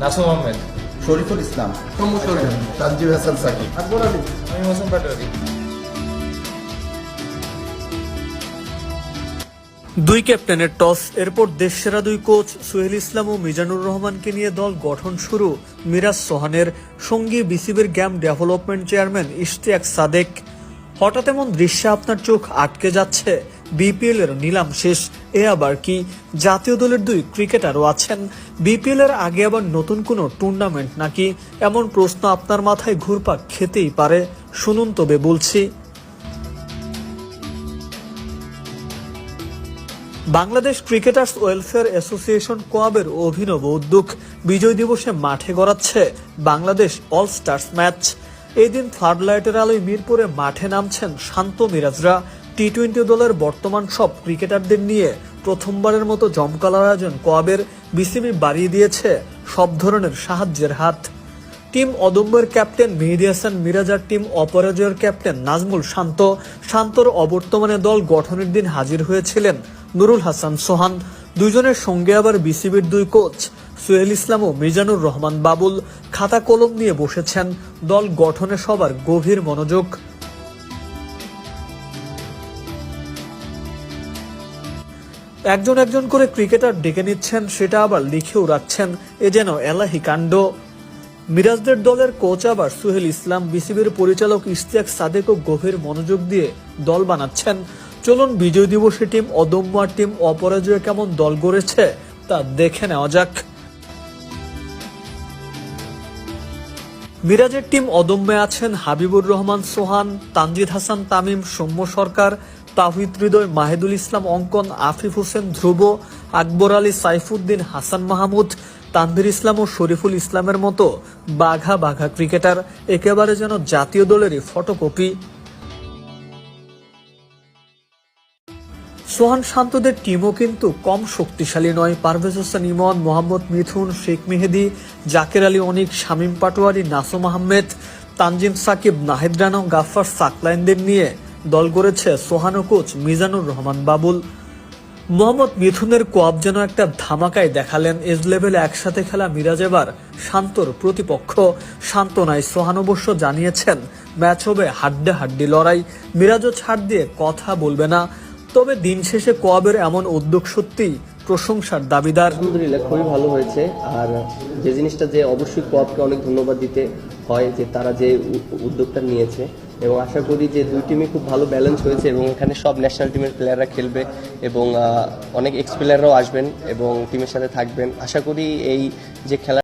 নাসুম আহমেদ, শরীফুল ইসলাম, তানজিব হাসান সাকিব, আকবর আলী, আমি হোসেন পাটোয়ারি। দুই ক্যাপ্টেনের টস, এরপর দেশসেরা দুই কোচ সোহেল ইসলাম ও মিজানুর রহমানকে নিয়ে দল গঠন শুরু মিরাজ সোহানের। সঙ্গী বিসিবির game development chairman Ishtiaq Sadek. হঠাৎ এমন দৃশ্যে আপনার চোখ আটকে যাচ্ছে। বিপিএল এর নিলাম শেষ, এ আবার কি? জাতীয় দলের দুই ক্রিকেটারও আছেন। বিপিএল এর আগে আবার নতুন কোনো টুর্নামেন্ট নাকি? এমন প্রশ্ন আপনার মাথায় ঘুরপাক খেতেই পারে। শুনুন তবে বলছি। বাংলাদেশ ক্রিকেটার্স ওয়েলফেয়ার অ্যাসোসিয়েশন কোয়াবের অভিনব উদ্যোগ বিজয় দিবসে মাঠে গড়াচ্ছে বাংলাদেশ অল স্টার্স ম্যাচ। এই দিন থার্ড লাইটের আলোয় মিরপুরে মাঠে নামছেন শান্ত মিরাজরা। টি-20 দলের বর্তমান সব ক্রিকেটারদের নিয়ে প্রথমবারের মতো জমকালো আয়োজন কোয়াবের। বিসিবি বাড়িয়ে দিয়েছে সব ধরনের সাহায্যের হাত। টিম অদম্যের ক্যাপ্টেন মেহেদী হাসান মিরাজ আর টিম অপরাজয়ের ক্যাপ্টেন নাজমুল শান্তর অবর্তমানে দল গঠনের দিন হাজির হয়েছিলেন নুরুল হাসান সোহান। দুজনের সঙ্গে আবার বিসিবির দুই কোচ সোহেল ইসলাম ও মিজানুর রহমান বাবুল। খাতা কলম নিয়ে বসেছেন। দল গঠনে সবার গভীর মনোযোগ। একজন একজন করে ক্রিকেটার ডেকে নিচ্ছেন, সেটা আবার লিখেও রাখছেন। এ যেন এলাহি কাণ্ড। মিরাজদের দলের কোচ আবার সোহেল ইসলাম। বিসিবির পরিচালক ইশতিয়াক সাদেকও গভীর মনোযোগ দিয়ে দল বানাচ্ছেন। চলুন বিজয় দিবসে টিম অদম্য আর টিম অপরাজয় কেমন দল গড়েছে তা দেখে নেওয়া যাক। মিরাজের টিম অদম্যে আছেন হাবিবুর রহমান সোহান, তানজিদ হাসান তামিম, সৌম্য সরকার, তাওহিদ হৃদয়, মাহিদুল ইসলাম অঙ্কন, আফিফ হোসেন ধ্রুব, আকবর আলী, সাইফুদ্দিন, হাসান মাহমুদ, তানভীর ইসলাম ও শরীফুল ইসলামের মতো বাঘা বাঘা ক্রিকেটার। একেবারে যেন জাতীয় দলেরই ফটোকপি। সোহান শান্তদের টিমও কিন্তু কম শক্তিশালী নয়। পারভেজ হোসেন ইমন, মোহাম্মদ মিথুন, শেখ মেহেদী, জাকের আলী অনিক, শামীম পাটোয়ারি, নাসুম আহমেদ, তানজিম সাকিব, নাহিদ রানা, গাফফার সাকলাইনদের নিয়ে দল গড়েছে সোহান ও কোচ মিজানুর রহমান বাবুল। মোহাম্মদ মিথুনের কোয়াব যেন একটা ধামাকায় দেখালেন। এজ লেভেলে একসাথে খেলা মিরাজ এবার শান্তর প্রতিপক্ষ। শান্ত নাই, সোহান অবশ্য জানিয়েছেন ম্যাচ হবে হাড্ডাহাড্ডি লড়াই। মিরাজও ছাড় দিয়ে কথা বলবে না। তবে দিন শেষে কোয়াবের এমন উদ্যোগ সত্যিই প্রশংসার দাবিদার। আলহামদুলিল্লাহ খুবই ভালো হয়েছে। আর যে জিনিসটা যে অবশ্যই কোয়াবকে অনেক ধন্যবাদ দিতে হয় যে তারা যে উদ্যোগটা নিয়েছে, এবং আশা করি যে দুই টিমই খুব ভালো ব্যালেন্স হয়েছে এবং এখানে সব ন্যাশনাল টিমের প্লেয়াররা খেলবে এবং অনেক এক্স প্লেয়াররাও আসবেন এবং টিমের সাথে থাকবেন। আশা করি এই যে খেলা